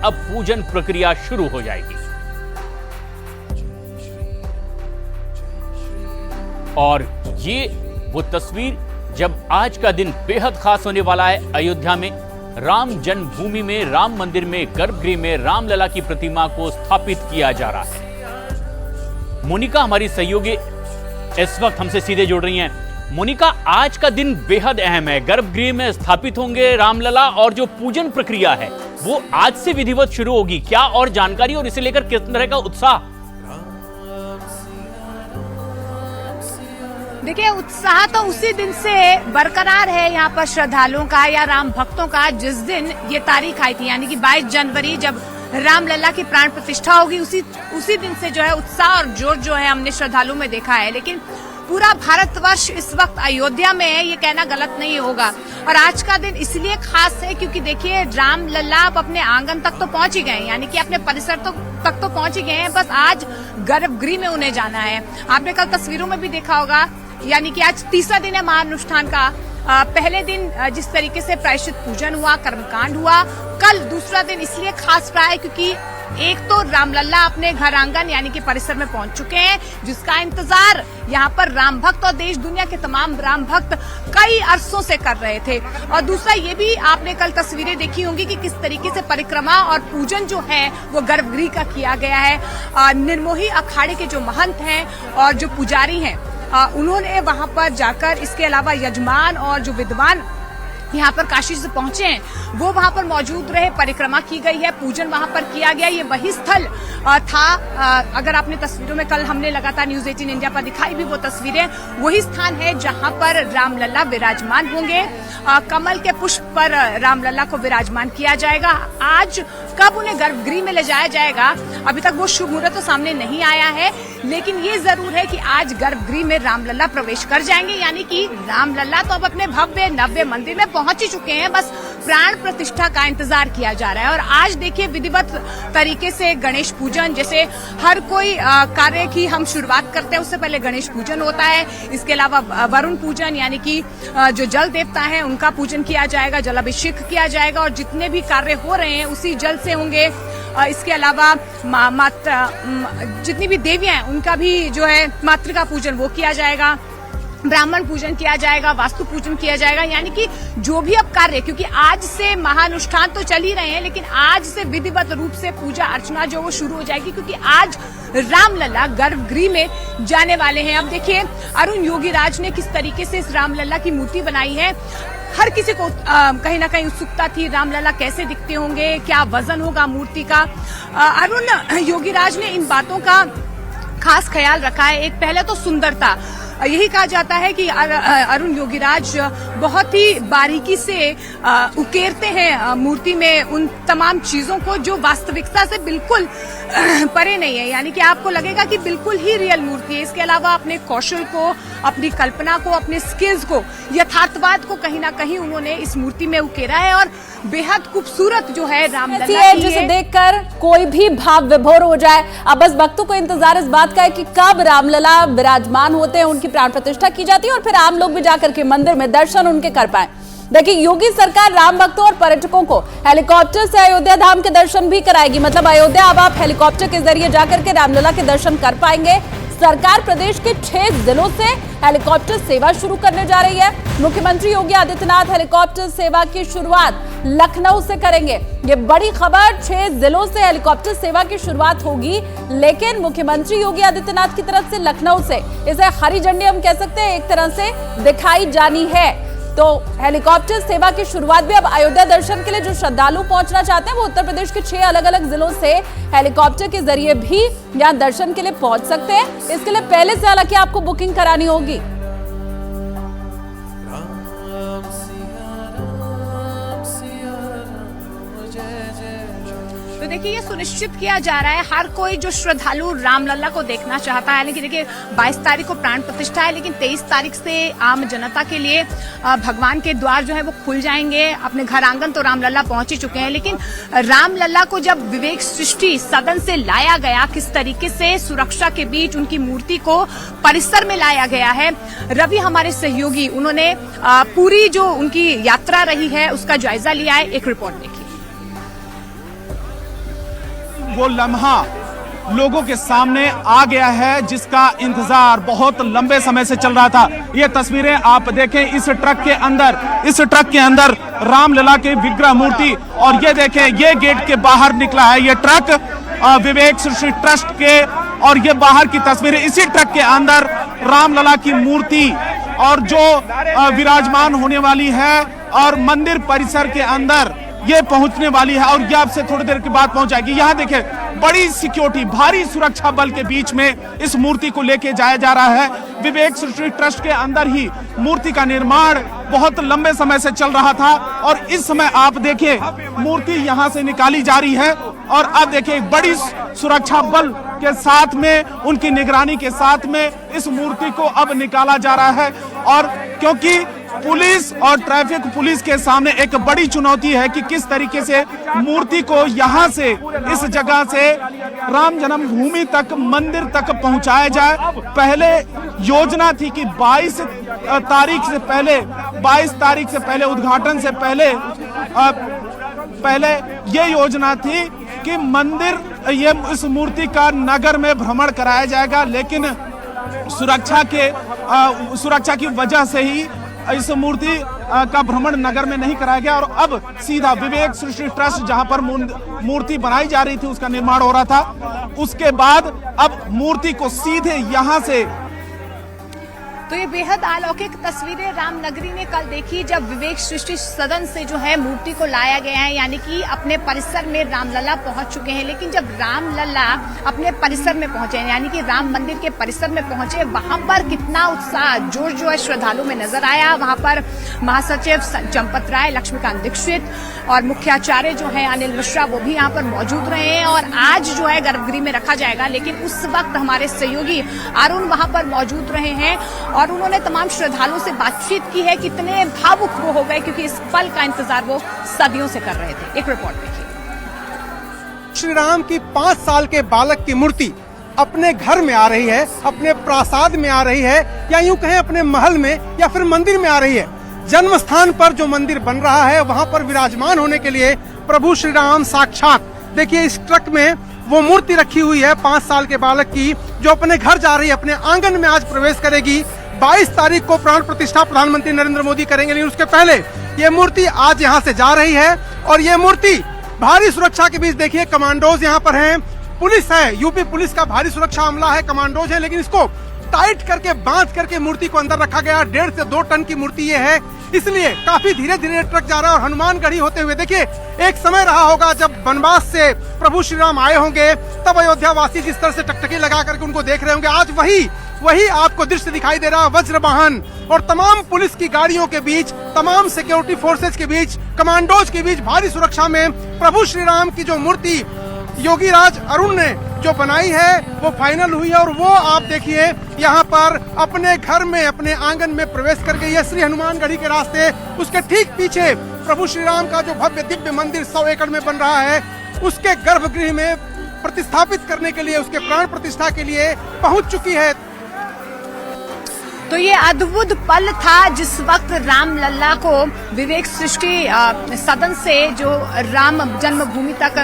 अब पूजन प्रक्रिया शुरू हो जाएगी और ये वो तस्वीर जब आज का दिन बेहद खास होने वाला है। अयोध्या में राम जन्मभूमि में राम मंदिर में गर्भगृह में रामलला की प्रतिमा को स्थापित किया जा रहा है। मोनिका हमारी सहयोगी इस वक्त हमसे सीधे जुड़ रही हैं। मोनिका, आज का दिन बेहद अहम है। गर्भगृह में स्थापित होंगे रामलला और जो पूजन प्रक्रिया है वो आज से विधिवत शुरू होगी। क्या और जानकारी और इसे लेकर किस तरह का उत्साह? देखिए, उत्साह तो उसी दिन से बरकरार है यहाँ पर श्रद्धालुओं का या राम भक्तों का जिस दिन ये तारीख आई थी, यानी कि 22 जनवरी जब रामलला की प्राण प्रतिष्ठा होगी। उसी दिन से जो है उत्साह और जोश जो है हमने श्रद्धालुओं में देखा है। लेकिन पूरा भारतवर्ष इस वक्त अयोध्या में है, ये कहना गलत नहीं होगा। और आज का दिन इसलिए खास है क्योंकि देखिए, रामलला अब अपने आंगन तक तो पहुंच ही गए, यानी कि अपने परिसर तक तो पहुंच ही गए हैं। बस आज गर्भगृह में उन्हें जाना है। आपने कल तस्वीरों में भी देखा होगा, यानी कि आज तीसरा दिन है महानुष्ठान का। पहले दिन जिस तरीके से प्रायश्चित पूजन हुआ, कर्मकांड हुआ, कल दूसरा दिन इसलिए खास रहा है क्योंकि एक तो रामलला अपने घर आंगन यानी कि परिसर में पहुंच चुके हैं, जिसका इंतजार यहाँ पर राम भक्त और देश दुनिया के तमाम राम भक्त कई अरसों से कर रहे थे। और दूसरा ये भी आपने कल तस्वीरें देखी होंगी कि किस तरीके से परिक्रमा और पूजन जो है वो गर्भगृह का किया गया है। निर्मोही अखाड़े के जो महंत हैं और जो पुजारी हैं, उन्होंने वहां पर जाकर, इसके अलावा यजमान और जो विद्वान यहाँ पर काशी से पहुंचे हैं वो वहां पर मौजूद रहे। परिक्रमा की गई है, पूजन वहां पर किया गया। ये वही स्थल था, अगर आपने तस्वीरों में कल हमने लगातार न्यूज 18 इंडिया पर दिखाई भी वो तस्वीरें, वही स्थान है जहां पर रामलला विराजमान होंगे। कमल के पुष्प पर रामलला को विराजमान किया जाएगा। आज कब उन्हें गर्भगृह में ले जाया जाएगा, अभी तक वो शुभ मुहूर्त तो सामने नहीं आया है, लेकिन ये जरूर है कि आज गर्भगृह में रामलला प्रवेश कर जाएंगे। यानी कि रामलला तो अब अपने भव्य नव्य मंदिर में पहुंच ही चुके हैं, बस प्राण प्रतिष्ठा का इंतजार किया जा रहा है। और आज देखिए, विधिवत तरीके से गणेश पूजन, जैसे हर कोई कार्य की हम शुरुआत करते हैं उससे पहले गणेश पूजन होता है। इसके अलावा वरुण पूजन यानी कि जो जल देवता है उनका पूजन किया जाएगा, जलाभिषेक किया जाएगा और जितने भी कार्य हो रहे हैं उसी जल से होंगे। इसके अलावा जितनी भी देवियां हैं उनका भी जो है मातृका पूजन वो किया जाएगा, ब्राह्मण पूजन किया जाएगा, वास्तु पूजन किया जाएगा। यानी कि जो भी अब कार्य, क्योंकि आज से महानुष्ठान तो चल ही रहे हैं, लेकिन आज से विधिवत रूप से पूजा अर्चना जो वो शुरू हो जाएगी, क्योंकि आज रामलला गर्भगृह में जाने वाले हैं। अब देखिए, अरुण योगीराज ने किस तरीके से इस रामलला की मूर्ति बनाई है। हर किसी को कहीं ना कहीं उत्सुकता थी, रामलला कैसे दिखते होंगे, क्या वजन होगा मूर्ति का। अरुण योगीराज ने इन बातों का खास ख्याल रखा है। एक पहले तो सुंदरता, यही कहा जाता है कि अरुण योगीराज बहुत ही बारीकी से उकेरते हैं मूर्ति में उन तमाम चीजों को जो वास्तविकता से बिल्कुल परे नहीं है, यानी कि आपको लगेगा कि बिल्कुल ही रियल मूर्ति है। इसके अलावा अपने कौशल को, अपनी कल्पना को, अपने स्किल्स को, यथार्थवाद को कहीं ना कहीं उन्होंने इस मूर्ति में उकेरा है और बेहद खूबसूरत जो है रामलला की, जिसे देखकर कोई भी भाव विभोर हो जाए। अब बस भक्तों को इंतजार इस बात का है कि कब रामलला विराजमान होते हैं, उनकी प्राण प्रतिष्ठा की जाती है और फिर आम लोग भी जाकर के मंदिर में दर्शन उनके कर पाए। देखिए, योगी सरकार राम भक्तों और पर्यटकों को हेलीकॉप्टर से अयोध्या धाम के दर्शन भी कराएगी। मतलब अयोध्या अब आप हेलीकॉप्टर के जरिए जाकर के रामलला के दर्शन कर पाएंगे। सरकार प्रदेश के 6 जिलों से हेलीकॉप्टर सेवा शुरू करने जा रही है। मुख्यमंत्री योगी आदित्यनाथ हेलीकॉप्टर सेवा की शुरुआत लखनऊ से करेंगे। ये बड़ी खबर, 6 जिलों से हेलीकॉप्टर सेवा की शुरुआत होगी, लेकिन मुख्यमंत्री योगी आदित्यनाथ की तरफ से लखनऊ से इसे हरी झंडी हम कह सकते हैं एक तरह से दिखाई जानी है। तो हेलीकॉप्टर सेवा की शुरुआत भी अब अयोध्या दर्शन के लिए जो श्रद्धालु पहुंचना चाहते हैं वो उत्तर प्रदेश के 6 अलग अलग जिलों से हेलीकॉप्टर के जरिए भी यहां दर्शन के लिए पहुंच सकते हैं। इसके लिए पहले से हालांकि आपको बुकिंग करानी होगी। तो देखिए, ये सुनिश्चित किया जा रहा है, हर कोई जो श्रद्धालु रामलला को देखना चाहता है। लेकिन देखिए, 22 तारीख को प्राण प्रतिष्ठा है, लेकिन 23 तारीख से आम जनता के लिए भगवान के द्वार जो है वो खुल जाएंगे। अपने घर आंगन तो रामलला पहुंच ही चुके हैं, लेकिन रामलला को जब विवेक सृष्टि सदन से लाया गया, किस तरीके से सुरक्षा के बीच उनकी मूर्ति को परिसर में लाया गया है, रवि हमारे सहयोगी उन्होंने पूरी जो उनकी यात्रा रही है उसका जायजा लिया है। एक रिपोर्ट देखिए। वो लम्हा लोगों के सामने आ गया है जिसका इंतजार बहुत लंबे समय से चल रहा था। ये तस्वीरें आप देखें, इस ट्रक के अंदर रामलला की विग्रह मूर्ति, और ये देखें ये गेट के बाहर निकला है ये ट्रक विवेक सृष्टि ट्रस्ट के, और ये बाहर की तस्वीरें, इसी ट्रक के अंदर रामलला की मूर्ति और जो विराजमान होने वाली है और मंदिर परिसर के अंदर ये पहुंचने वाली है, और ये आपसे थोड़ी देर के बाद पहुंच जाएगी। यहाँ देखिए बड़ी सिक्योरिटी, भारी सुरक्षा बल के बीच में इस मूर्ति को लेके जाया जा रहा है। विवेक सृष्टि ट्रस्ट के अंदर ही मूर्ति का निर्माण बहुत लंबे समय से चल रहा था, और इस समय आप देखिए मूर्ति यहाँ से निकाली जा रही है, और अब देखिए बड़ी सुरक्षा बल के साथ में, उनकी निगरानी के साथ में इस मूर्ति को अब निकाला जा रहा है। और क्योंकि पुलिस और ट्रैफिक पुलिस के सामने एक बड़ी चुनौती है कि किस तरीके से मूर्ति को यहाँ से, इस जगह से राम जन्मभूमि तक, मंदिर तक पहुंचाया जाए। पहले योजना थी कि 22 तारीख से पहले उद्घाटन से पहले ये योजना थी कि मंदिर, ये इस मूर्ति का नगर में भ्रमण कराया जाएगा, लेकिन सुरक्षा की वजह से ही इस मूर्ति का भ्रमण नगर में नहीं कराया गया, और अब सीधा विवेक सृष्टि ट्रस्ट जहां पर मूर्ति बनाई जा रही थी, उसका निर्माण हो रहा था, उसके बाद अब मूर्ति को सीधे यहां से। तो ये बेहद अलौकिक तस्वीरें रामनगरी ने कल देखी जब विवेक सृष्टि सदन से जो है मूर्ति को लाया गया है, यानी कि अपने परिसर में रामलला पहुंच चुके हैं। लेकिन जब रामलला अपने परिसर में पहुंचे, यानी कि राम मंदिर के परिसर में पहुंचे, वहां पर कितना उत्साह, जोर जो है श्रद्धालु में नजर आया। वहां पर महासचिव चंपत राय, लक्ष्मीकांत दीक्षित और मुख्याचार्य जो है अनिल मिश्रा, वो भी यहाँ पर मौजूद रहे हैं, और आज जो है गर्भगृह में रखा जाएगा। लेकिन उस वक्त हमारे सहयोगी अरुण वहां पर मौजूद रहे हैं, और उन्होंने तमाम श्रद्धालुओं से बातचीत की है। कितने भावुक वो हो गए, क्योंकि इस पल का इंतजार वो सदियों से कर रहे थे। एक रिपोर्ट देखिए। श्री राम की 5 साल के बालक की मूर्ति अपने घर में आ रही है, अपने प्रासाद में आ रही है, या यूं कहें अपने महल में या फिर मंदिर में आ रही है। जन्म स्थान पर जो मंदिर बन रहा है, वहां पर विराजमान होने के लिए प्रभु श्री राम साक्षात, देखिए इस ट्रक में वो मूर्ति रखी हुई है 5 साल के बालक की, जो अपने घर जा रही है, अपने आंगन में आज प्रवेश करेगी। 22 तारीख को प्राण प्रतिष्ठा प्रधानमंत्री नरेंद्र मोदी करेंगे, लेकिन उसके पहले ये मूर्ति आज यहाँ से जा रही है, और ये मूर्ति भारी सुरक्षा के बीच, देखिए कमांडोज यहाँ पर हैं, पुलिस है, यूपी पुलिस का भारी सुरक्षा अमला है, कमांडोज है, लेकिन इसको टाइट करके बांध करके मूर्ति को अंदर रखा गया। 1.5 से 2 टन की मूर्ति ये है, इसलिए काफी धीरे धीरे ट्रक जा रहा है। और हनुमानगढ़ी होते हुए, देखिए एक समय रहा होगा जब वनवास से प्रभु श्री राम आए होंगे, तब अयोध्या वासी जिस तरह से टकटकी लगा करके उनको देख रहे होंगे, आज वही आपको दृश्य दिखाई दे रहा है। वज्र वाहन और तमाम पुलिस की गाड़ियों के बीच, तमाम सिक्योरिटी फोर्सेज के बीच, कमांडोज के बीच भारी सुरक्षा में प्रभु श्री राम की जो मूर्ति योगी राज अरुण ने जो बनाई है वो फाइनल हुई है, और वो आप देखिए यहाँ पर अपने घर में, अपने आंगन में प्रवेश कर गई है श्री हनुमानगढ़ी के रास्ते। उसके ठीक पीछे प्रभु श्री राम का जो भव्य दिव्य मंदिर 100 एकड़ में बन रहा है, उसके गर्भगृह में प्रतिस्थापित करने के लिए, उसके प्राण प्रतिष्ठा के लिए पहुंच चुकी है। तो ये अद्भुत पल था जिस वक्त रामलला को विवेक सृष्टि सदन से जो राम जन्मभूमि तक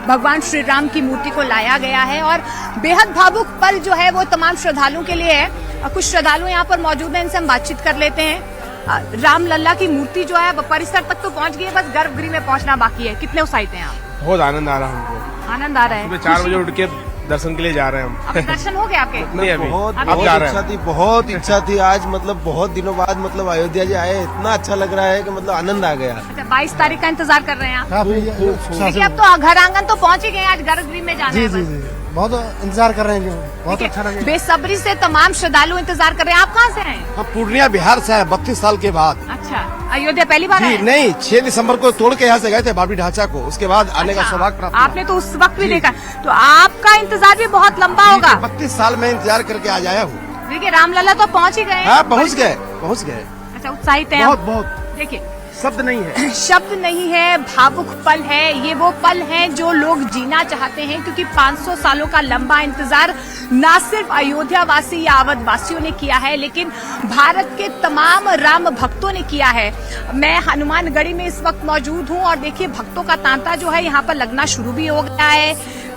भगवान श्री राम की मूर्ति को लाया गया है, और बेहद भावुक पल जो है वो तमाम श्रद्धालुओं के लिए है। कुछ श्रद्धालु यहाँ पर मौजूद हैं, इनसे हम बातचीत कर लेते हैं। रामलला की मूर्ति जो है परिसर तक तो पहुँच गई है, बस गर्भगृह में पहुँचना बाकी है। कितने उत्साहित हैं आप? बहुत आनंद आ रहा है हमको। आनंद आ रहा है। 4 बजे उठ के दर्शन के लिए जा रहे हैं हम। अब दर्शन हो गए आपके? नहीं अभी, बहुत इच्छा थी आज, मतलब बहुत दिनों बाद मतलब अयोध्या जी आए, इतना अच्छा लग रहा है कि मतलब आनंद आ गया। अच्छा, 22 तारीख का इंतजार कर रहे हैं आप? देखिए अब तो घर आंगन तो पहुंच ही गए, आज गर्भगृह में जाना है। जी, बहुत इंतजार कर रहे हैं, बहुत अच्छा लगा। बेसब्री से तमाम श्रद्धालु इंतजार कर रहे हैं। आप कहाँ से हैं? हम पूर्णिया बिहार से हैं, 32 साल के बाद। अच्छा, अयोध्या पहली बार आए? नहीं, 6 दिसंबर को तोड़ के यहाँ से गए थे बाबरी ढांचा को, उसके बाद आने का सौभाग्य प्राप्त। आपने तो उस वक्त भी देखा, तो आपका इंतजार भी बहुत लंबा होगा। 32 साल में इंतजार करके आज आया हूँ। देखिए रामलला तो पहुँच ही गए। हाँ, पहुँच गए। अच्छा, उत्साहित है बहुत। देखिए शब्द नहीं है। शब्द नहीं है, भावुक पल है। ये वो पल हैं जो लोग जीना चाहते हैं, क्योंकि 500 सालों का लंबा इंतजार ना सिर्फ अयोध्या वासी या अवध वासियों ने किया है, लेकिन भारत के तमाम राम भक्तों ने किया है। मैं हनुमानगढ़ी में इस वक्त मौजूद हूं और देखिए भक्तों का तांता जो है यहाँ पर लगना शुरू भी हो गया है।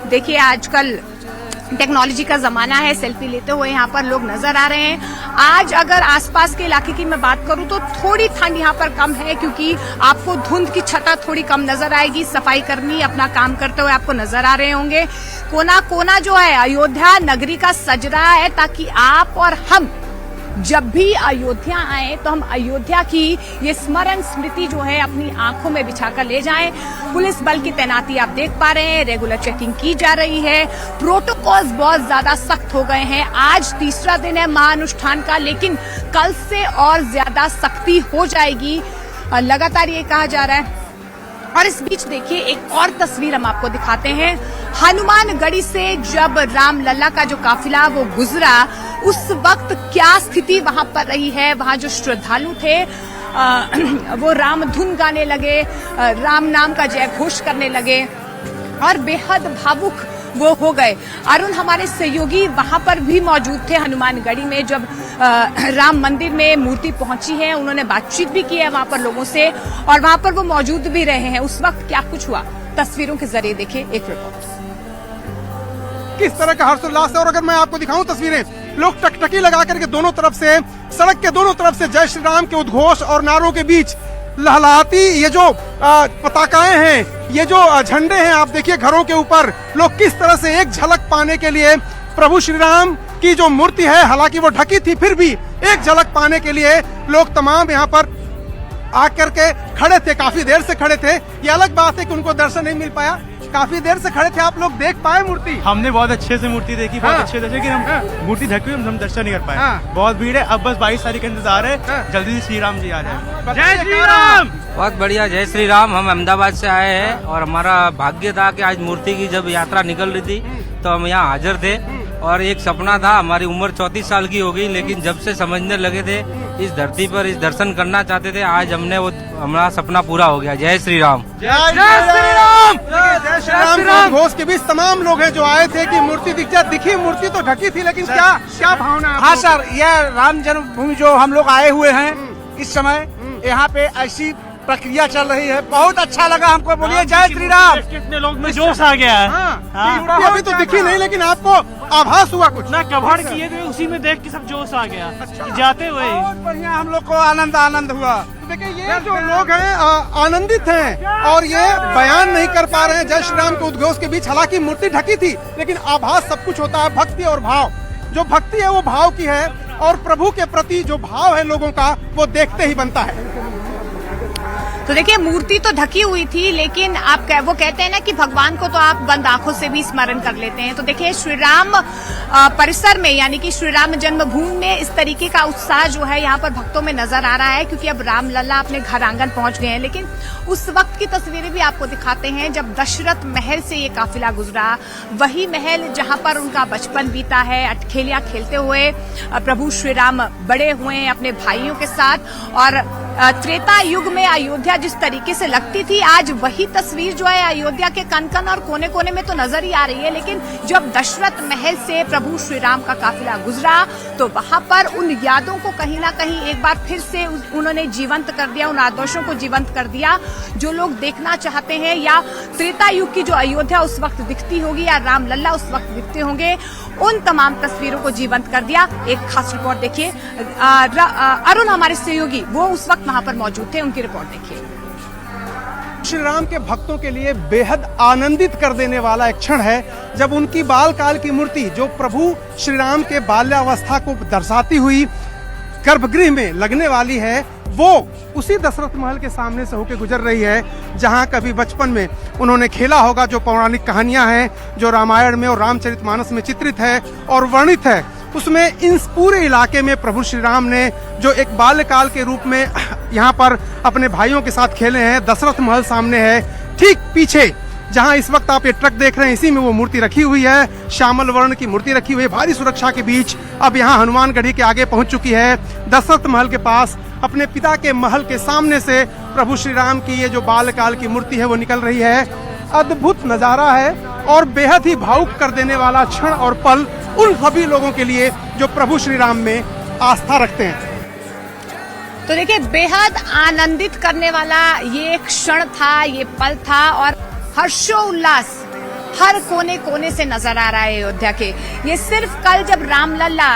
देखिए आजकल टेक्नोलॉजी का जमाना है, सेल्फी लेते हुए यहाँ पर लोग नजर आ रहे हैं। आज अगर आसपास के इलाके की मैं बात करूं तो थोड़ी ठंड यहाँ पर कम है, क्योंकि आपको धुंध की छटा थोड़ी कम नजर आएगी। सफाई कर्मी अपना काम करते हुए आपको नजर आ रहे होंगे। कोना कोना जो है अयोध्या नगरी का सज रहा है, ताकि आप और हम जब भी अयोध्या आए तो हम अयोध्या की ये स्मरण स्मृति जो है अपनी आंखों में बिछाकर ले जाएं। पुलिस बल की तैनाती आप देख पा रहे हैं, रेगुलर चेकिंग की जा रही है, प्रोटोकॉल्स बहुत ज्यादा सख्त हो गए हैं। आज तीसरा दिन है महाअनुष्ठान का, लेकिन कल से और ज्यादा सख्ती हो जाएगी, लगातार ये कहा जा रहा है। और इस बीच देखिए एक और तस्वीर हम आपको दिखाते हैं। हनुमानगढ़ी से जब रामलला का जो काफिला वो गुजरा, उस वक्त क्या स्थिति वहां पर रही है। वहां जो श्रद्धालु थे वो राम धुन गाने लगे, राम नाम का जय घोष करने लगे और बेहद भावुक वो हो गए। अरुण हमारे सहयोगी वहां पर भी मौजूद थे हनुमानगढ़ी में, जब राम मंदिर में मूर्ति पहुंची है। उन्होंने बातचीत भी की है वहां पर लोगों से और वहां पर वो मौजूद भी रहे हैं। उस वक्त क्या कुछ हुआ, तस्वीरों के जरिए देखिए एक रिपोर्ट। किस तरह का हर्षोल्लास है। और अगर मैं आपको दिखाऊं तस्वीरें, लोग टकटकी लगा करके दोनों तरफ से, सड़क के दोनों तरफ से जय श्री राम के उद्घोष और नारों के बीच लहलहाती ये जो पताकाएं हैं, ये जो झंडे हैं, आप देखिए घरों के ऊपर लोग किस तरह से एक झलक पाने के लिए प्रभु श्री राम की जो मूर्ति है, हालांकि वो ढकी थी, फिर भी एक झलक पाने के लिए लोग तमाम यहाँ पर आकर के खड़े थे। काफी देर से खड़े थे। ये अलग बात है कि उनको दर्शन नहीं मिल पाया। काफी देर से खड़े थे, आप लोग देख पाए मूर्ति? हमने बहुत अच्छे से मूर्ति देखी, बहुत अच्छे से, लेकिन हम मूर्ति ढकी हुई हम दर्शन नहीं कर पाए। बहुत भीड़ है। अब बस 22 तारीख का इंतजार है, जल्दी से श्री राम जी आ जाए। जय श्री राम। बहुत बढ़िया, जय श्री राम। हम अहमदाबाद से आए हैं और हमारा भाग्य था कि आज मूर्ति की जब यात्रा निकल रही थी तो हम यहाँ हाजिर थे। और एक सपना था, हमारी उम्र 34 साल की हो गई, लेकिन जब से समझने लगे थे इस धरती पर इस दर्शन करना चाहते थे, आज हमने वो हमारा सपना पूरा हो गया। जय श्री राम। जय श्री राम। जय श्री राम घोष के बीच तमाम लोग हैं जो आए थे कि मूर्ति दिखी, मूर्ति तो ढकी थी, लेकिन क्या भावना? हाँ सर, यह राम जन्मभूमि जो हम लोग आए हुए हैं इस समय, यहाँ पे ऐसी प्रक्रिया चल रही है, बहुत अच्छा लगा हमको। बोलिए जय श्री राम। कितने लोग में जोश आ गया है। मूर्ति अभी तो दिखी नहीं, लेकिन आपको आभास हुआ कुछ? ना कभाड़ किए थे, उसी में देख के सब जोश आ गया। जाते हुए बहुत बढ़िया, हम लोग को आनंद हुआ। तो देखिए ये जो लोग हैं आनंदित हैं और ये बयान नहीं कर पा रहे हैं जय श्री राम के उद्घोष के बीच। हालांकि मूर्ति ढकी थी, लेकिन आभास सब कुछ होता है। भक्ति और भाव, जो भक्ति है वो भाव की है, और प्रभु के प्रति जो भाव है लोगों का, वो देखते ही बनता है। तो देखिए मूर्ति तो ढकी हुई थी, लेकिन वो कहते हैं ना कि भगवान को तो आप बंद आंखों से भी स्मरण कर लेते हैं। तो देखिए श्री राम परिसर में, यानी कि श्री राम जन्मभूमि में इस तरीके का उत्साह जो है यहाँ पर भक्तों में नजर आ रहा है, क्योंकि अब रामलला अपने घर आंगन पहुंच गए हैं। लेकिन उस वक्त की तस्वीरें भी आपको दिखाते हैं जब दशरथ महल से ये काफिला गुजरा, वही महल जहाँ पर उनका बचपन बीता है, अटखेलियां खेलते हुए प्रभु श्री राम बड़े हुए हैं अपने भाइयों के साथ। और त्रेता युग में अयोध्या जिस तरीके से लगती थी, आज वही तस्वीर जो है अयोध्या के कन-कन और कोने-कोने में तो नजर ही आ रही है। लेकिन जब दशरथ महल से प्रभु श्री राम का काफिला गुजरा, तो वहां पर उन यादों को कहीं ना कहीं एक बार फिर से उन्होंने जीवंत कर दिया, उन आदर्शों को जीवंत कर दिया जो लोग देखना चाहते हैं। या त्रेता युग की जो अयोध्या उस वक्त दिखती होगी, या रामलला उस वक्त दिखते होंगे, उन तमाम तस्वीरों को जीवंत कर दिया। एक खास रिपोर्ट देखिए, अरुण हमारे सहयोगी वो उस वक्त वहां पर मौजूद थे, उनकी रिपोर्ट देखिए। श्री राम के भक्तों के लिए बेहद आनंदित कर देने वाला एक क्षण है जब उनकी बाल काल की मूर्ति, जो प्रभु श्री राम के बाल्यावस्था को दर्शाती हुई गर्भगृह में लगने वाली है, वो उसी दशरथ महल के सामने से होकर गुजर रही है जहां कभी बचपन में उन्होंने खेला होगा। जो पौराणिक कहानियां हैं जो रामायण में और रामचरितमानस में चित्रित है और वर्णित है, उसमें इन पूरे इलाके में प्रभु श्री राम ने जो एक बाल्यकाल के रूप में यहाँ पर अपने भाइयों के साथ खेले हैं। दशरथ महल सामने है, ठीक पीछे जहां इस वक्त आप ये ट्रक देख रहे हैं, इसी में वो मूर्ति रखी हुई है। श्यामल वर्ण की मूर्ति रखी हुई है, भारी सुरक्षा के बीच अब यहाँ हनुमानगढ़ी के आगे पहुंच चुकी है। दशरथ महल के पास अपने पिता के महल के सामने से प्रभु श्री राम की ये जो बालकाल की मूर्ति है वो निकल रही है। अद्भुत नजारा है और बेहद ही भावुक कर देने वाला क्षण और पल उन सभी लोगों के लिए जो प्रभु श्री राम में आस्था रखते हैं। तो देखिए, बेहद आनंदित करने वाला ये क्षण था, ये पल था और हर्षोल्लास हर कोने कोने से नजर आ रहा है अयोध्या के। ये सिर्फ कल जब रामलला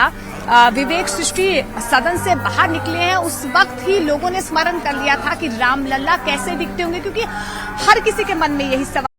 विवेक सृष्टि सदन से बाहर निकले हैं उस वक्त ही लोगों ने स्मरण कर लिया था कि रामलला कैसे दिखते होंगे, क्योंकि हर किसी के मन में यही सवाल